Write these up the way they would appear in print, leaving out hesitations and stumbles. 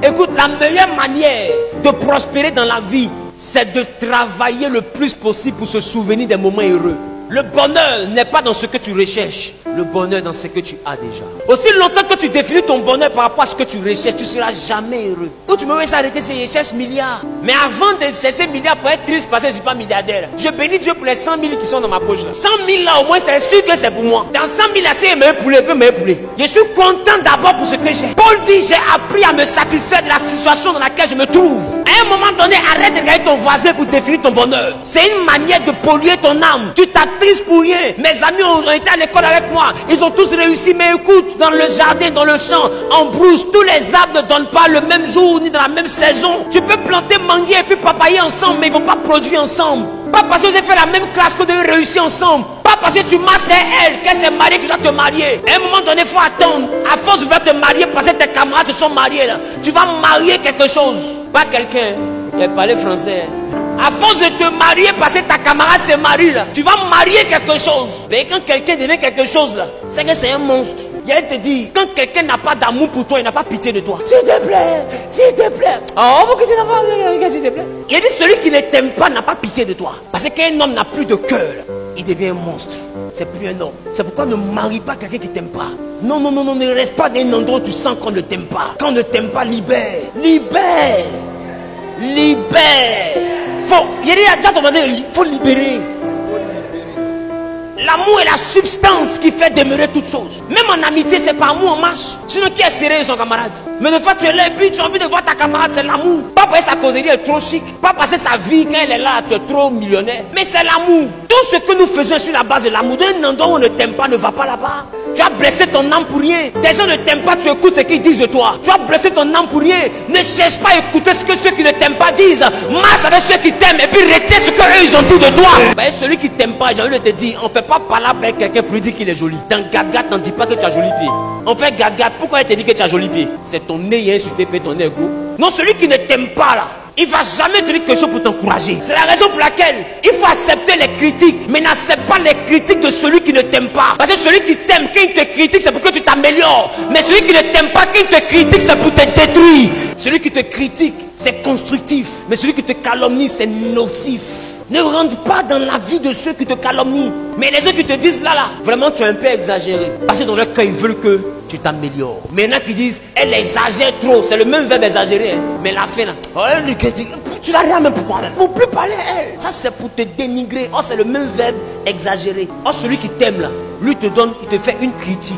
Écoute, la meilleure manière de prospérer dans la vie, c'est de travailler le plus possible pour se souvenir des moments heureux. Le bonheur n'est pas dans ce que tu recherches. Le bonheur est dans ce que tu as déjà. Aussi longtemps que tu définis ton bonheur par rapport à ce que tu recherches, tu ne seras jamais heureux. Donc tu me veux s'arrêter si je cherche milliards. Mais avant de chercher milliards pour être triste parce que je ne suis pas milliardaire, je bénis Dieu pour les 100 000 qui sont dans ma poche. 100 000 là au moins, c'est sûr que c'est pour moi. Dans 100 000 là, c'est meilleur poulet, meilleur poulet. Je suis content d'abord pour ce que j'ai. Paul dit, j'ai appris à me satisfaire de la situation dans laquelle je me trouve. À un moment donné, arrête de regarder ton voisin pour définir ton bonheur. C'est une manière de polluer ton âme. Tu t'attristes pour rien. Mes amis ont été à l'école avec moi. Ils ont tous réussi. Mais écoute, dans le jardin, dans le champ, en brousse, tous les arbres ne donnent pas le même jour ni dans la même saison. Tu peux planter manguier et puis papayer ensemble, mais ils ne vont pas produire ensemble. Pas parce que vous avez fait la même classe que vous devez réussir ensemble. Pas parce que tu marches chez elle, qu'elle s'est mariée, tu dois te marier. À un moment donné, il faut attendre. À force de vouloir te marier parce que tes camarades se sont mariés là, tu vas marier quelque chose. Pas quelqu'un. Il parlait français. À force de te marier parce que ta camarade se marie là, tu vas marier quelque chose. Mais quand quelqu'un devient quelque chose là, c'est que c'est un monstre. Il te dit, quand quelqu'un n'a pas d'amour pour toi, il n'a pas pitié de toi. S'il te plaît, s'il te plaît. Oh, vous que tu n'as pas, s'il te plaît. Il dit, celui qui ne t'aime pas n'a pas pitié de toi. Parce qu'un homme n'a plus de cœur, il devient un monstre. C'est plus un homme. C'est pourquoi ne marie pas quelqu'un qui ne t'aime pas. Non, non, non, non, ne reste pas dans un endroit où tu sens qu'on ne t'aime pas. Quand on ne t'aime pas, libère. Libère. Libère. Faut libérer. L'amour est la substance qui fait demeurer toutes choses. Même en amitié, c'est pas amour en marche. Sinon, qui est sérieux son camarade? Mais de fois, tu es là et puis tu as envie de voir ta camarade, c'est l'amour. Pas parce que sa causerie est trop chic. Pas parce que sa vie, quand elle est là, tu es trop millionnaire. Mais c'est l'amour. Tout ce que nous faisons sur la base de l'amour, d'un endroit où on ne t'aime pas, ne va pas là-bas. Tu as blessé ton âme pour rien. Des gens ne t'aiment pas, tu écoutes ce qu'ils disent de toi. Tu as blessé ton âme pour rien. Ne cherche pas à écouter ce que ceux qui ne t'aiment pas disent. Marche avec ceux qui t'aiment et puis retiens ce qu'eux ils ont dit de toi. Ben, celui qui t'aime pas, j'ai envie de te dire, on ne fait pas parler avec quelqu'un pour lui dire qu'il est joli. Dans Gaga, t'en dis pas que tu as joli pied. On fait Gaga, pourquoi il te dit que tu as joli pied? C'est ton nez, il a insulté ton ego. Non, celui qui ne t'aime pas là, il va jamais te dire quelque chose pour t'encourager. C'est la raison pour laquelle il faut accepter les critiques, mais n'accepte pas les critiques de celui qui ne t'aime pas. Parce que celui qui t'aime, quand il te critique, c'est pour que tu t'améliores. Mais celui qui ne t'aime pas, quand il te critique, c'est pour te détruire. Celui qui te critique, c'est constructif. Mais celui qui te calomnie, c'est nocif. Ne rentre pas dans la vie de ceux qui te calomnient. Mais les gens qui te disent là, vraiment tu es un peu exagéré. Parce que dans leur cas, ils veulent que tu t'améliores. Mais il y en a qui disent, elle exagère trop. C'est le même verbe exagérer. Hein. Mais la fin là, oh, tu n'as rien même pourquoi même. Pour plus parler à elle. Ça c'est pour te dénigrer. Oh, c'est le même verbe exagérer. Oh, celui qui t'aime là, lui te donne, il te fait une critique.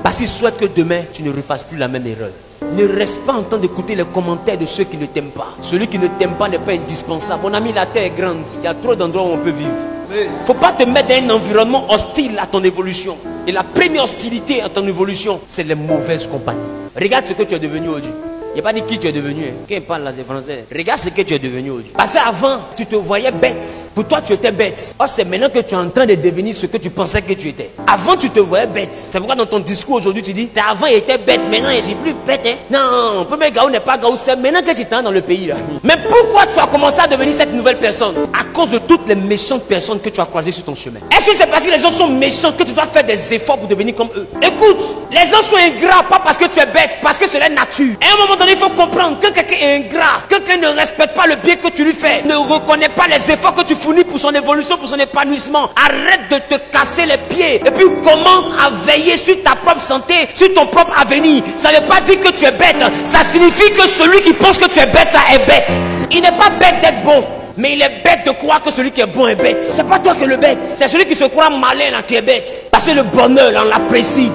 Parce qu'il souhaite que demain, tu ne refasses plus la même erreur. Ne reste pas en train d'écouter les commentaires de ceux qui ne t'aiment pas. Celui qui ne t'aime pas n'est pas indispensable. Mon ami, la terre est grande. Il y a trop d'endroits où on peut vivre. Il ne faut pas te mettre dans un environnement hostile à ton évolution. Et la première hostilité à ton évolution, c'est les mauvaises compagnies. Regarde ce que tu es devenu aujourd'hui. Il n'y a pas dit qui tu es devenu. Hein. Quand il parle là, c'est français. Regarde ce que tu es devenu aujourd'hui. Parce qu'avant, tu te voyais bête. Pour toi, tu étais bête. Oh, c'est maintenant que tu es en train de devenir ce que tu pensais que tu étais. Avant, tu te voyais bête. C'est pourquoi dans ton discours aujourd'hui, tu dis, avant, il était bête. Maintenant, je ne suis plus bête. Hein. Non, premier gaou n'est pas gaou. C'est maintenant que tu es dans le pays. Là. Mais pourquoi tu as commencé à devenir cette nouvelle personne? À cause de toutes les méchantes personnes que tu as croisées sur ton chemin. Est-ce que c'est parce que les gens sont méchants que tu dois faire des efforts pour devenir comme eux? Écoute, les gens sont ingrats, pas parce que tu es bête, parce que c'est leur nature. Et à un moment donné, il faut comprendre que quelqu'un est ingrat, quelqu'un ne respecte pas le bien que tu lui fais, ne reconnaît pas les efforts que tu fournis pour son évolution, pour son épanouissement. Arrête de te casser les pieds et puis commence à veiller sur ta propre santé, sur ton propre avenir. Ça ne veut pas dire que tu es bête, ça signifie que celui qui pense que tu es bête là est bête. Il n'est pas bête d'être bon, mais il est bête de croire que celui qui est bon est bête. C'est pas toi qui es le bête, c'est celui qui se croit malin là qui est bête. Parce que le bonheur là, on l'apprécie.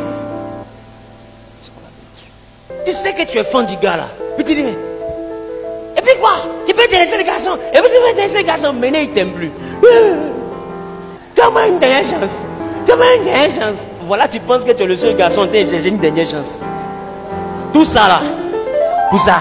Tu sais que tu es fan du gars là. Puis tu dis, mais... Et puis quoi? Tu peux intéresser les garçons. Et puis tu peux intéresser les garçons. Maintenant il t'aime plus. Donne-moi une dernière chance. Donne-moi une dernière chance. Voilà, tu penses que tu es le seul garçon. J'ai une dernière chance. Tout ça là. Pour ça.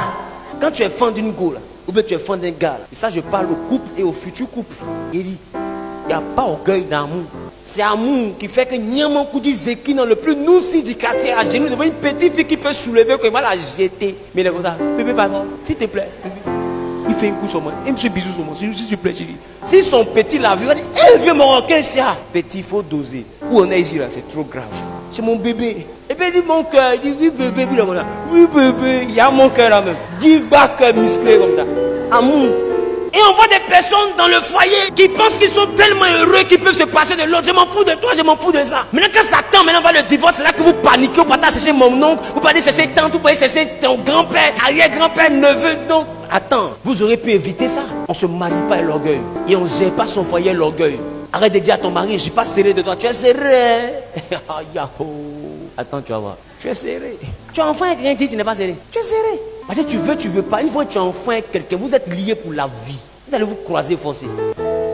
Quand tu es fan d'une go là, ou bien tu es fan d'un gars là, et ça je parle au couple et au futur couple. Il dit, il n'y a pas orgueil d'amour. C'est amour qui fait que Niamon Koudi Zeki dans le plus nourci du quartier à genoux devant une petite fille qui peut soulever, qu'il va la jeter. Mais il est comme ça, bébé pardon, s'il te plaît, bébé. Il fait un coup sur moi, il me fait bisou sur moi, s'il te plaît chérie. Si son petit l'a vu, il dit, eh vieux Marocain ça. Petit, il faut doser. Où on est ici là, c'est trop grave. C'est mon bébé. Et puis il dit mon cœur, il dit oui bébé, oui bébé, il y a mon cœur là même. 10 bacs musclés comme ça. Amour. Et on voit des personnes dans le foyer qui pensent qu'ils sont tellement heureux qu'ils peuvent se passer de l'autre. Je m'en fous de toi, je m'en fous de ça. Maintenant quand Satan va le divorce, c'est là que vous paniquez. Vous partez chercher mon oncle, vous partez chercher tante, vous partez chercher ton grand-père, arrière-grand-père, neveu. Donc, attends, vous aurez pu éviter ça. On ne se marie pas à l'orgueil. Et on ne gère pas son foyer à l'orgueil. Arrête de dire à ton mari, je ne suis pas serré de toi. Tu es serré. Attends, tu vas voir. Tu es serré. Tu as enfant avec quelqu'un dit tu n'es pas serré. Tu es serré. Parce que tu veux pas. Une fois que tu as enfant avec quelqu'un, vous êtes liés pour la vie. Vous allez vous croiser forcément.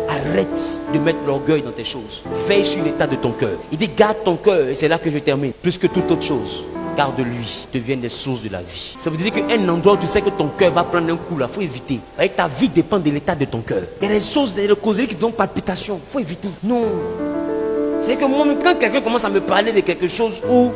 Arrête de mettre l'orgueil dans tes choses. Veille sur l'état de ton cœur. Il dit garde ton cœur, et c'est là que je termine. Plus que toute autre chose, car de lui deviennent les sources de la vie. Ça veut dire qu'un endroit où tu sais que ton cœur va prendre un coup là, il faut éviter. Avec ta vie dépend de l'état de ton cœur. Il y a des choses, des causeries qui donnent palpitation. Il faut éviter. Non. C'est que moi, quand quelqu'un commence à me parler de quelque chose où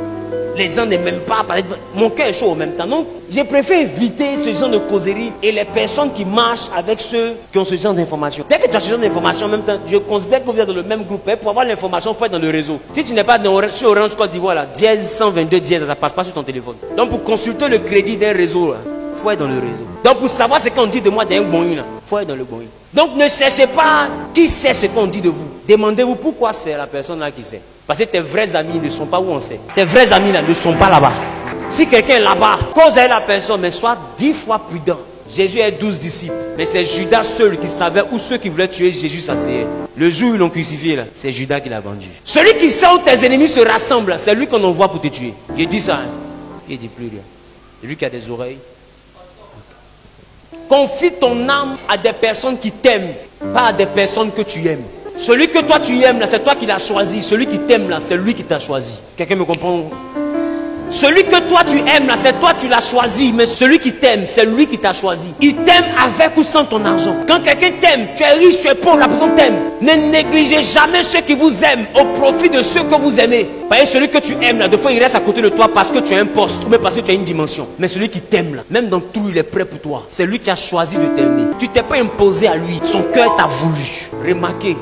les gens n'aiment même pas parler, mon cœur est chaud en même temps. Donc, je préfère éviter ce genre de causerie et les personnes qui marchent avec ceux qui ont ce genre d'informations. Dès que tu as ce genre d'informations en même temps, je considère que vous êtes dans le même groupe. Pour avoir l'information, il faut être dans le réseau. Si tu n'es pas sur Orange Côte d'Ivoire, là, dièse 122 dièse, ça ne passe pas sur ton téléphone. Donc, pour consulter le crédit d'un réseau, il faut être dans le réseau. Donc, pour savoir ce qu'on dit de moi d'un bon, il faut être dans le bon. Donc, ne cherchez pas qui sait ce qu'on dit de vous. Demandez-vous pourquoi c'est la personne là qui sait. Parce que tes vrais amis ne sont pas où on sait. Tes vrais amis là ne sont pas là-bas. Si quelqu'un est là-bas, cause avec la personne, mais sois 10 fois prudent. Jésus a 12 disciples, mais c'est Judas seul qui savait où ceux qui voulaient tuer Jésus s'asseyaient. Le jour où ils l'ont crucifié, là, c'est Judas qui l'a vendu. Celui qui sait où tes ennemis se rassemblent, c'est lui qu'on envoie pour te tuer. Je dis ça, hein. Il dit plus rien. Lui qui a des oreilles. Confie ton âme à des personnes qui t'aiment, pas à des personnes que tu aimes. Celui que toi tu aimes là, c'est toi qui l'as choisi. Celui qui t'aime là, c'est lui qui t'a choisi. Quelqu'un me comprend? Celui que toi tu aimes là, c'est toi tu l'as choisi. Mais celui qui t'aime, c'est lui qui t'a choisi. Il t'aime avec ou sans ton argent. Quand quelqu'un t'aime, tu es riche, tu es pauvre, la personne t'aime. Ne négligez jamais ceux qui vous aiment au profit de ceux que vous aimez. Voyez, celui que tu aimes là, des fois il reste à côté de toi parce que tu as un poste ou même parce que tu as une dimension. Mais celui qui t'aime là, même dans tout, il est prêt pour toi. C'est lui qui a choisi de t'aimer. Tu t'es pas imposé à lui. Son cœur t'a voulu. Remarquez.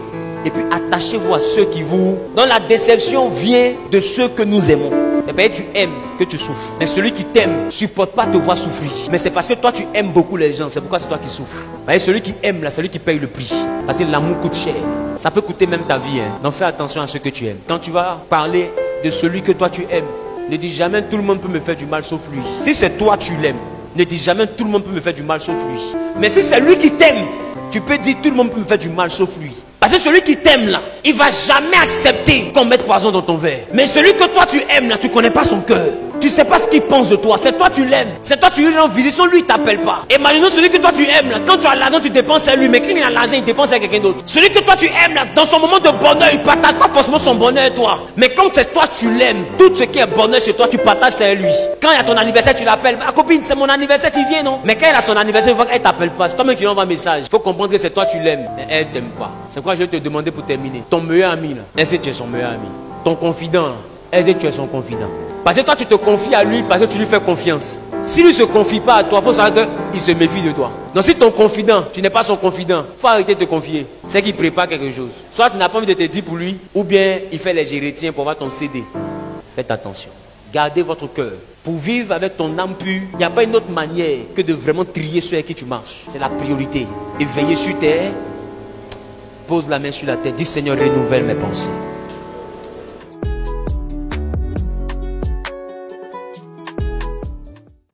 Et puis attachez-vous à ceux qui vous... dont la déception vient de ceux que nous aimons. Et bien tu aimes que tu souffres. Mais celui qui t'aime ne supporte pas te voir souffrir. Mais c'est parce que toi tu aimes beaucoup les gens. C'est pourquoi c'est toi qui souffres. Voyez, celui qui aime là, c'est lui qui paye le prix. Parce que l'amour coûte cher. Ça peut coûter même ta vie. Donc fais attention à ceux que tu aimes. Quand tu vas parler de celui que toi tu aimes, ne dis jamais tout le monde peut me faire du mal sauf lui. Si c'est toi tu l'aimes, ne dis jamais tout le monde peut me faire du mal sauf lui. Mais si c'est lui qui t'aime, tu peux dire tout le monde peut me faire du mal sauf lui. Parce que celui qui t'aime là, il va jamais accepter qu'on mette poison dans ton verre. Mais celui que toi tu aimes là, tu connais pas son cœur. Tu sais pas ce qu'il pense de toi. C'est toi tu l'aimes. C'est toi tu lui rends visite. Lui il t'appelle pas. Imaginons celui que toi tu aimes là. Quand tu as l'argent, tu dépenses à lui. Mais quand il a l'argent, il dépense à quelqu'un d'autre. Celui que toi tu aimes là, dans son moment de bonheur, il partage pas forcément son bonheur avec toi. Mais quand c'est toi tu l'aimes, tout ce qui est bonheur chez toi, tu partages ça avec lui. Quand il y a ton anniversaire, tu l'appelles. Ma copine, c'est mon anniversaire, tu viens non? Mais quand elle a son anniversaire, il voit qu'elle t'appelle pas. C'est toi-même qui lui envoie un message. Il faut comprendre que c'est toi tu l'aimes. Mais elle t'aime pas. C'est quoi je vais te demander pour terminer? Ton meilleur ami là, est-ce que tu es son meilleur ami? Ton confident là, est-ce que tu es son confident? Parce que toi tu te confies à lui parce que tu lui fais confiance. Si lui ne se confie pas à toi, il faut savoir qu'il se méfie de toi. Donc si ton confident, tu n'es pas son confident, il faut arrêter de te confier. C'est qu'il prépare quelque chose. Soit tu n'as pas envie de te dire pour lui, ou bien il fait les gérétiens pour avoir ton CD. Faites attention. Gardez votre cœur. Pour vivre avec ton âme pure, il n'y a pas une autre manière que de vraiment trier ceux avec qui tu marches. C'est la priorité. Et veiller sur terre, pose la main sur la tête, dis Seigneur, renouvelle mes pensées.